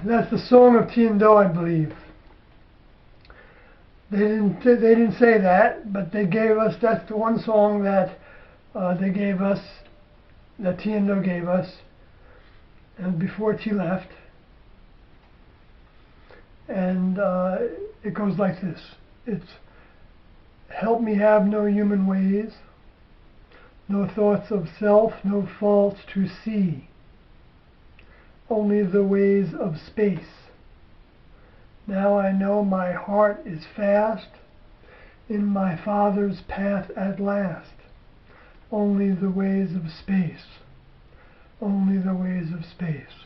That's the Song of Tiendo, I believe. They didn't say that, but they gave us. That's the one song that they gave us, that Tiendo gave us, and before she left. And it goes like this. It's, help me have no human ways, no thoughts of self, no faults to see, only the ways of space. Now I know my heart is fast in my Father's path at last, only the ways of space, only the ways of space.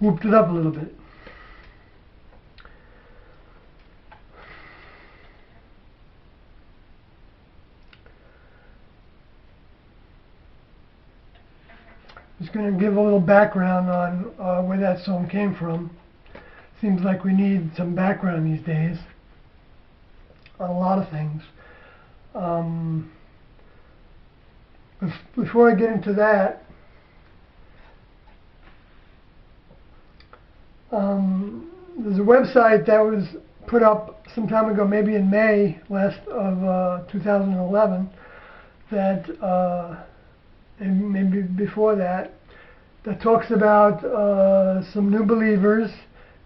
Whooped it up a little bit. Just going to give a little background on where that song came from. Seems like we need some background these days on a lot of things. Before I get into that, there's a website that was put up some time ago, maybe in May of 2011, that and maybe before that, that talks about some new believers,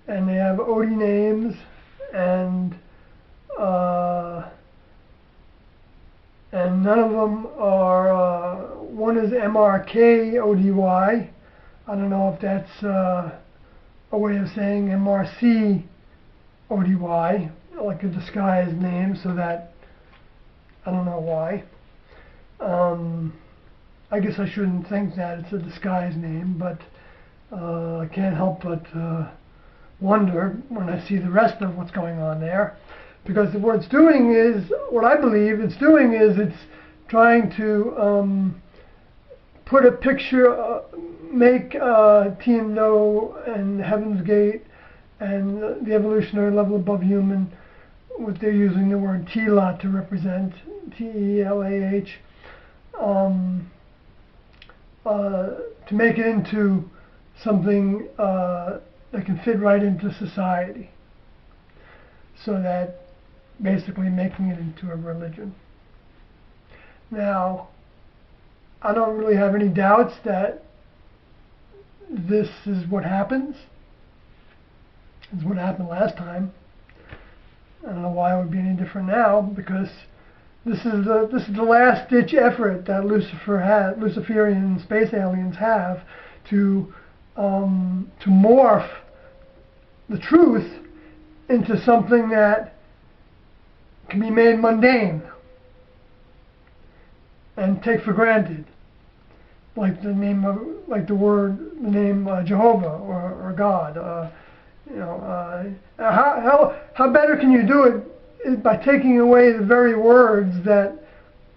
and they have ODY names, and none of them are. One is MRK ODY. I don't know if that's a way of saying MRC ODY, like a disguised name, so that I don't know why. I guess I shouldn't think that it's a disguised name, but I can't help but wonder when I see the rest of what's going on there, because what it's doing is, what I believe it's doing is, it's trying to put a picture, make Tiendo and Heaven's Gate and the evolutionary level above human, what they're using the word Tela to represent, T-E-L-A-H, to make it into something that can fit right into society. So that basically making it into a religion. Now, I don't really have any doubts that this is what happens. It's what happened last time. I don't know why it would be any different now, because this is the last ditch effort that Luciferian space aliens have to morph the truth into something that can be made mundane and take for granted, like the name Jehovah or God. How better can you do it by taking away the very words that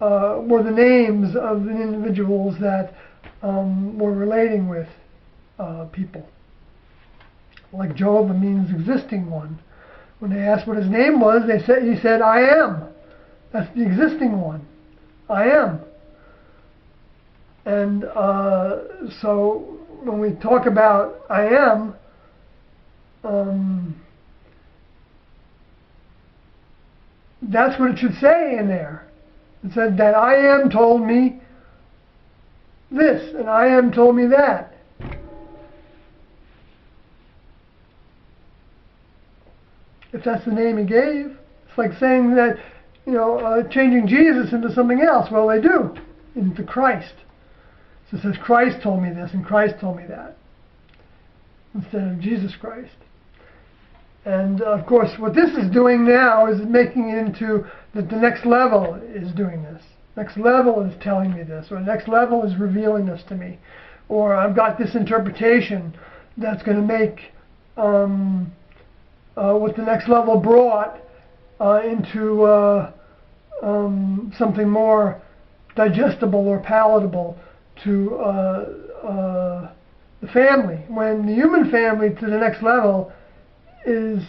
were the names of the individuals that were relating with people. Like Jehovah means existing one. When they asked what his name was, he said, I am. That's the existing one. I am. And so when we talk about I am, that's what it should say in there. It said that I am told me this, and I am told me that. If that's the name he gave, it's like saying that, changing Jesus into something else. Well, they do, into Christ. So it says Christ told me this and Christ told me that, instead of Jesus Christ. And of course, what this is doing now is making it into that the next level is doing this. Next level is telling me this, or next level is revealing this to me, or I've got this interpretation that's going to make what the next level brought into something more digestible or palatable to the family. When the human family to the next level is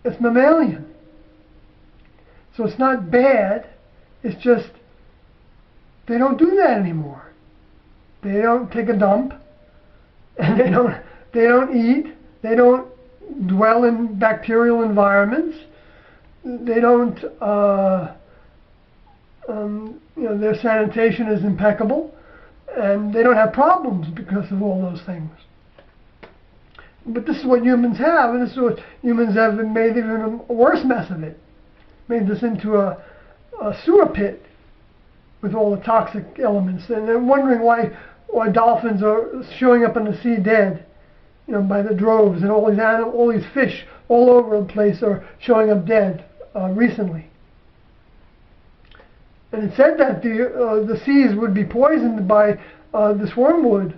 it's mammalian. So it's not bad, it's just they don't do that anymore. They don't take a dump, and they don't eat, they don't dwell in bacterial environments, they don't their sanitation is impeccable, and they don't have problems because of all those things. But this is what humans have, and this is what humans have made even a worse mess of it. Made this into a sewer pit with all the toxic elements, and they're wondering why dolphins are showing up in the sea dead, by the droves, and all these fish all over the place are showing up dead recently. And it said that the seas would be poisoned by this wormwood.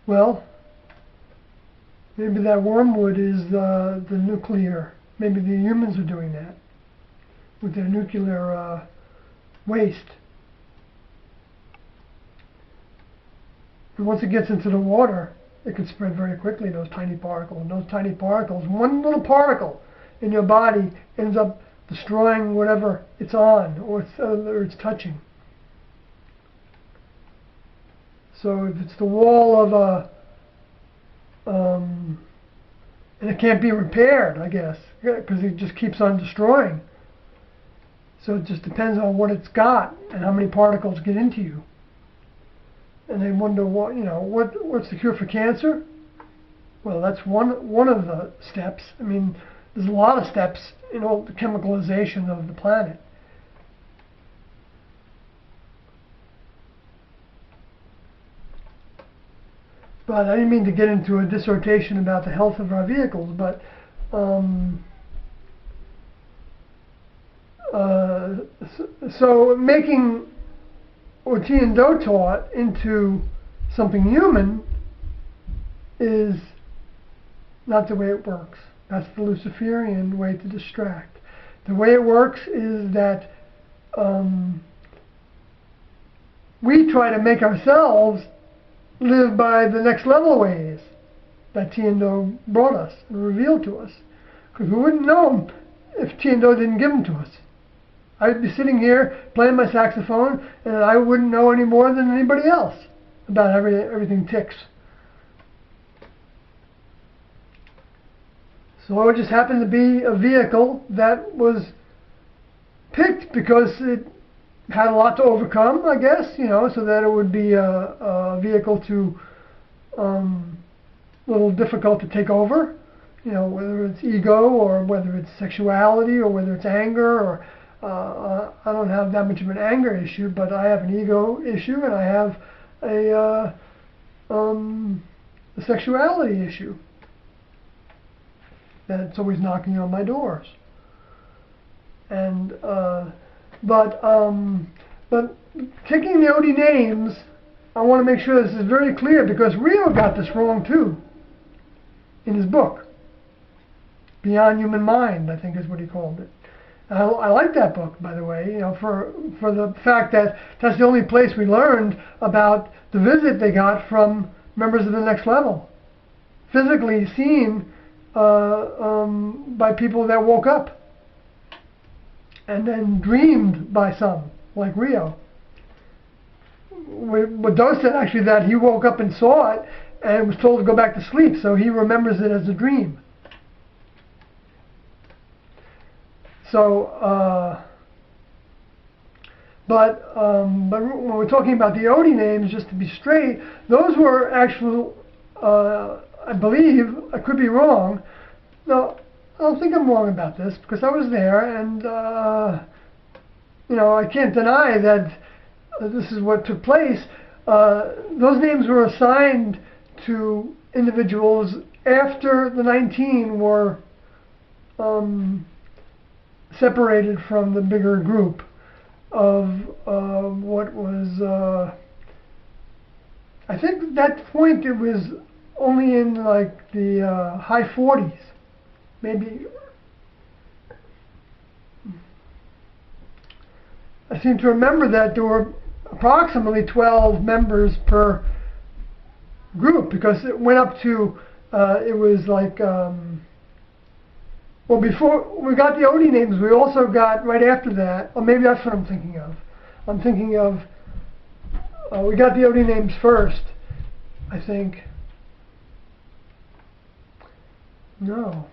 Well, maybe that wormwood is the nuclear. Maybe the humans are doing that with their nuclear waste. And once it gets into the water, it can spread very quickly, those tiny particles. And those tiny particles, one little particle in your body ends up destroying whatever it's on or it's touching. So if it's the wall of and it can't be repaired, I guess, because it just keeps on destroying. So it just depends on what it's got and how many particles get into you. And they wonder what's the cure for cancer? Well, that's one of the steps. I mean, there's a lot of steps in the chemicalization of the planet. But I didn't mean to get into a dissertation about the health of our vehicles, but so making what Tian-Do taught into something human is not the way it works. That's the Luciferian way to distract. The way it works is that we try to make ourselves live by the next level ways that Tian-Do brought us and revealed to us. Because we wouldn't know them if Tian-Do didn't give them to us. I'd be sitting here playing my saxophone, and I wouldn't know any more than anybody else about how everything ticks. So it just happened to be a vehicle that was picked because it had a lot to overcome, I guess, so that it would be a vehicle to a little difficult to take over, whether it's ego or whether it's sexuality or whether it's anger or I don't have that much of an anger issue, but I have an ego issue and I have a sexuality issue that's always knocking on my doors. And but taking the OD names, I want to make sure this is very clear because Rio got this wrong too in his book. Beyond Human Mind, I think is what he called it. I like that book, by the way, for the fact that that's the only place we learned about the visit they got from members of the next level. Physically seen by people that woke up and then dreamed by some, like Rio. Doe said actually that he woke up and saw it and was told to go back to sleep, so he remembers it as a dream. So, but when we're talking about the ODY names, just to be straight, those were actual, I believe, I could be wrong. No, I don't think I'm wrong about this because I was there, and you know, I can't deny that this is what took place. Those names were assigned to individuals after the 19 were separated from the bigger group of what was, I think at that point it was only in like the high 40s, maybe. I seem to remember that there were approximately 12 members per group, because it went up to, it was like, well, before we got the ODY names, we also got, right after that, or maybe that's what I'm thinking of. I'm thinking of, we got the ODY names first, I think. No,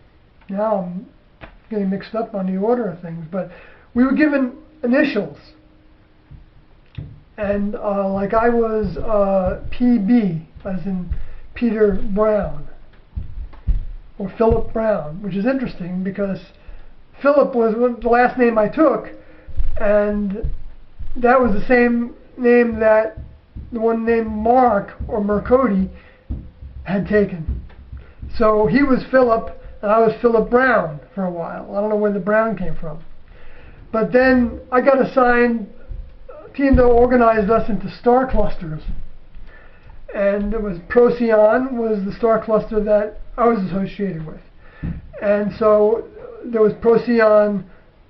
now I'm getting mixed up on the order of things, but we were given initials. And like I was PB, as in Peter Brown, or Philip Brown, which is interesting because Philip was the last name I took, and that was the same name that the one named Mark, or Mercody, had taken. So he was Philip, and I was Philip Brown for a while. I don't know where the Brown came from. But then I got assigned, T&O organized us into star clusters. And it was Procyon was the star cluster that I was associated with. And so there was Procyon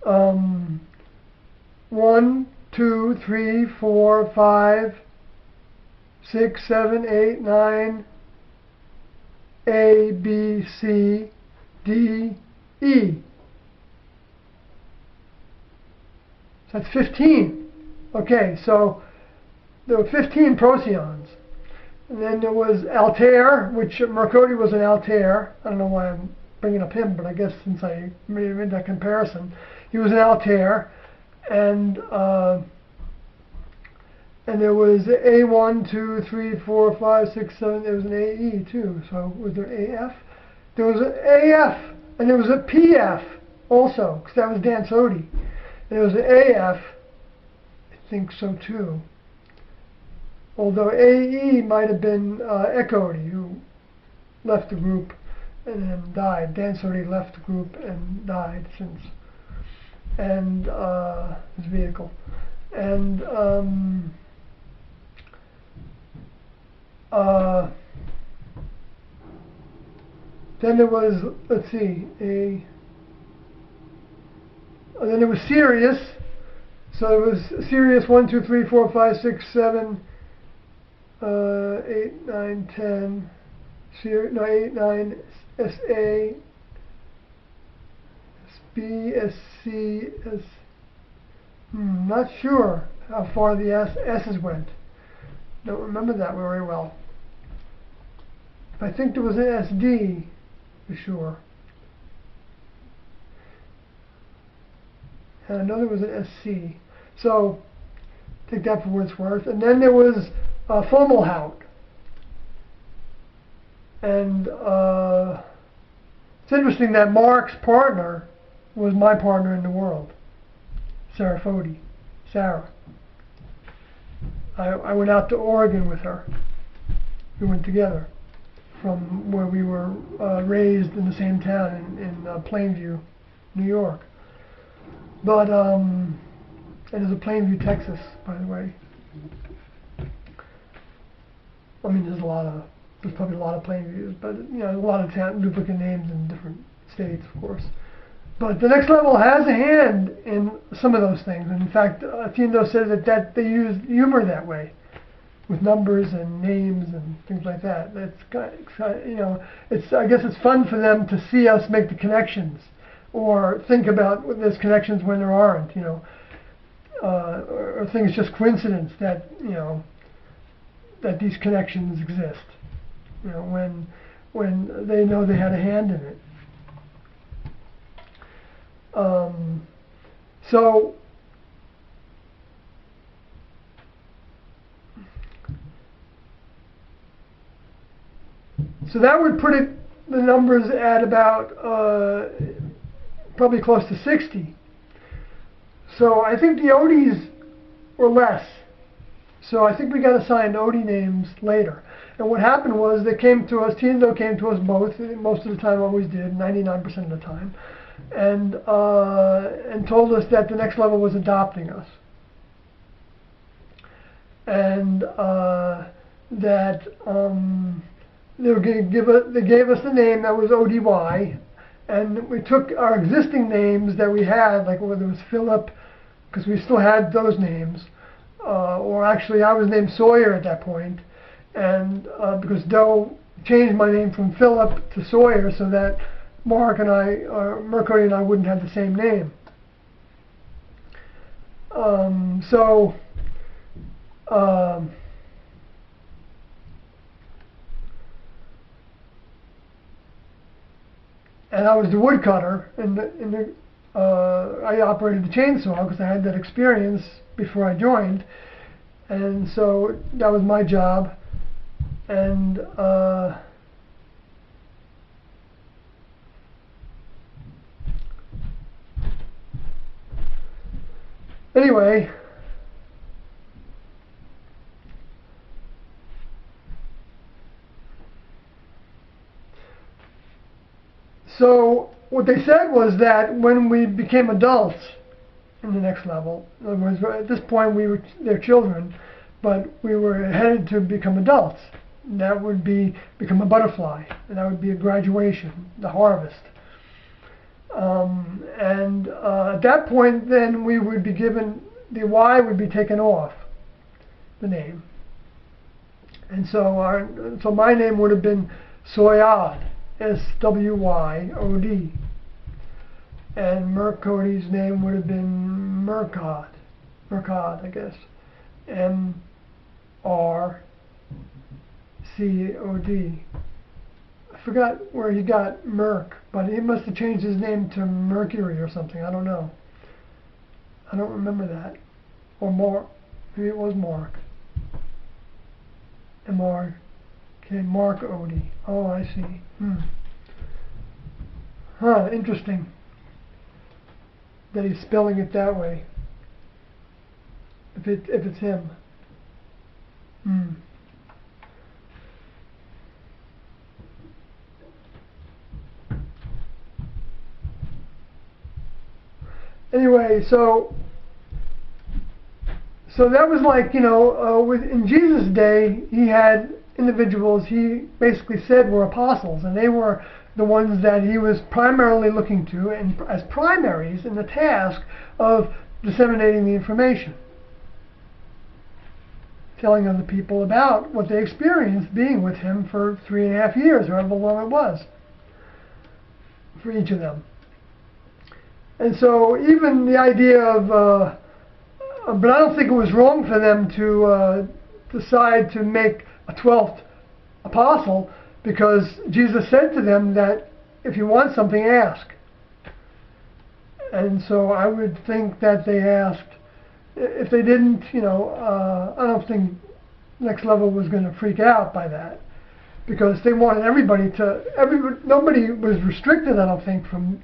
1, 2, 3, 4, 5, 6, 7, 8, 9, A, B, C, D, E. So that's 15. Okay, so there were 15 Procyons. And then there was Altair, which Mercody was an Altair. I don't know why I'm bringing up him, but I guess since I made that comparison, he was an Altair. And there was A1, 2, 3, 4, 5, 6, 7. There was an AE too. So was there AF? There was an AF, and there was a PF also, because that was Dan Sodi. And there was an AF. I think so too. Although AE might have been Echody, who left the group and then died. Dan Sodi left the group and died since, and his vehicle. And then there was, let's see, then there was Sirius. So it was Sirius 1, 2, 3, 4, 5, 6, 7, 8, 9, 10, 8, 9, SA, SB, SC, not sure how far the S's went. Don't remember that very well. I think there was an SD for sure. And I know there was an SC. So take that for what it's worth. And then there was Fomalhaut. And it's interesting that Mark's partner was my partner in the world, Sarah Fody. Sarah. I went out to Oregon with her. We went together from where we were raised in the same town in Plainview, New York. But and there's a Plainview, Texas, by the way. I mean, there's probably a lot of Plainviews, but you know, a lot of duplicate names in different states, of course. But the next level has a hand in some of those things. And in fact, T&O said that they use humor that way, with numbers and names and things like that. That's kind of, you know, I guess it's fun for them to see us make the connections, or think about there's connections when there aren't, you know, or things just coincidence that, you know, that these connections exist. You know, when they know they had a hand in it. So that would put the numbers at about probably close to 60. So I think the ODs were less. So I think we got assigned OD names later. And what happened was they came to us, T&O came to us both, most of the time always did, 99% of the time, and told us that the next level was adopting us. And that they were going to give us, they gave us the name that was ODY, and we took our existing names that we had, like whether it was Philip, because we still had those names, or actually I was named Sawyer at that point, and because Doe changed my name from Philip to Sawyer so that Mark and I, Mercody and I wouldn't have the same name. And I was the woodcutter, I operated the chainsaw because I had that experience before I joined, and so that was my job. And anyway, so what they said was that when we became adults in the next level, in other words, at this point we were their children, but we were headed to become adults. And that would become a butterfly, and that would be a graduation, the harvest. At that point, then we would be given, the Y would be taken off the name, and so my name would have been Swayod, S-W-Y-O-D, and Mercody's name would have been Mercod, I guess, M-R-C-O-D. I forgot where he got Merc, but he must have changed his name to Mercury or something. I don't know. I don't remember that. Or Mark. Maybe it was Mark. M-R-K, Mark Odie. Oh, I see. Huh, interesting that he's spelling it that way. If it's him. Anyway, so that was like, you know, in Jesus' day, he had individuals he basically said were apostles, and they were the ones that he was primarily looking to and as primaries in the task of disseminating the information, telling other people about what they experienced being with him for 3.5 years, however long it was, for each of them. And so even the idea of, but I don't think it was wrong for them to decide to make a 12th apostle, because Jesus said to them that if you want something, ask. And so I would think that they asked. If they didn't, you know, I don't think Next Level was going to freak out by that, because they wanted everybody to, nobody was restricted, I don't think, from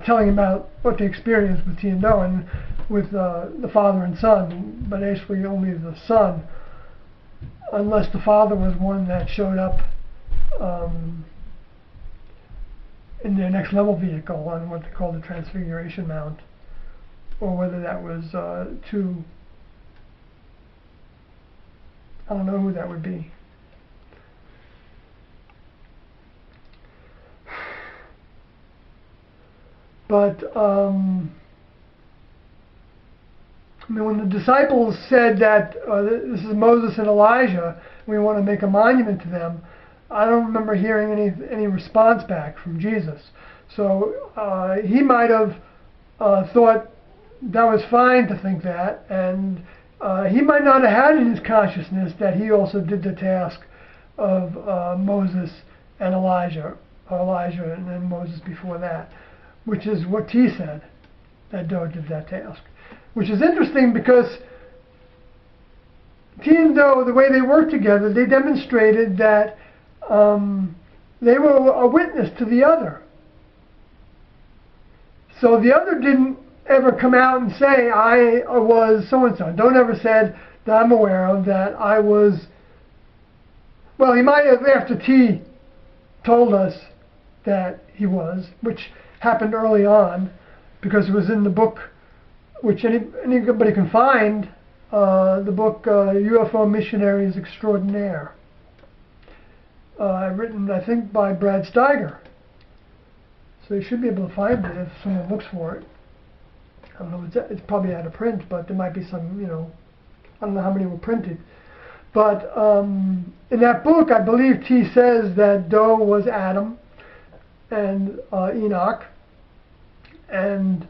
telling about what they experienced with T&O and with the father and son, but actually only the son, unless the father was one that showed up in their Next Level vehicle on what they call the Transfiguration Mount, or whether that was two, I don't know who that would be. But I mean, when the disciples said that this is Moses and Elijah, we want to make a monument to them, I don't remember hearing any response back from Jesus. So he might have thought that was fine to think that, and he might not have had in his consciousness that he also did the task of Moses and Elijah, or Elijah and then Moses before that, which is what T said, that Do did that task. Which is interesting because T and Do, the way they worked together, they demonstrated that they were a witness to the other. So the other didn't ever come out and say, I was so-and-so. Don't ever said that I'm aware of that I was, well, he might have after T told us that he was, which happened early on because it was in the book, which anybody can find, the book UFO Missionaries Extraordinaire, written, I think, by Brad Steiger. So you should be able to find it if someone looks for it. I don't know, it's probably out of print, but there might be some, I don't know how many were printed. But in that book, I believe T says that Do was Adam and Enoch and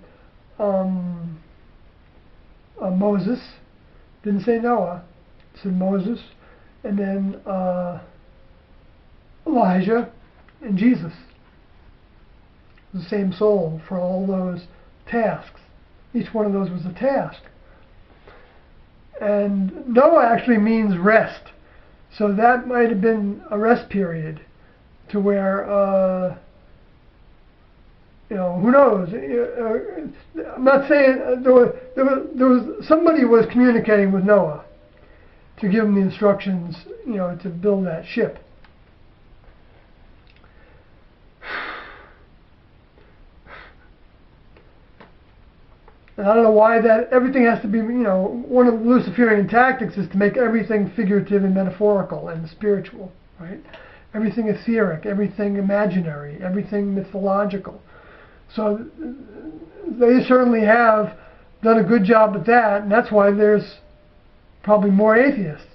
Moses. Didn't say Noah, it said Moses, and then Elijah and Jesus. The same soul for all those tasks. Each one of those was a task. And Noah actually means rest. So that might have been a rest period to where, who knows? I'm not saying there was somebody was communicating with Noah to give him the instructions, to build that ship. And I don't know why that everything has to be, one of the Luciferian tactics is to make everything figurative and metaphorical and spiritual, right? Everything etheric, everything imaginary, everything mythological. So they certainly have done a good job at that, and that's why there's probably more atheists.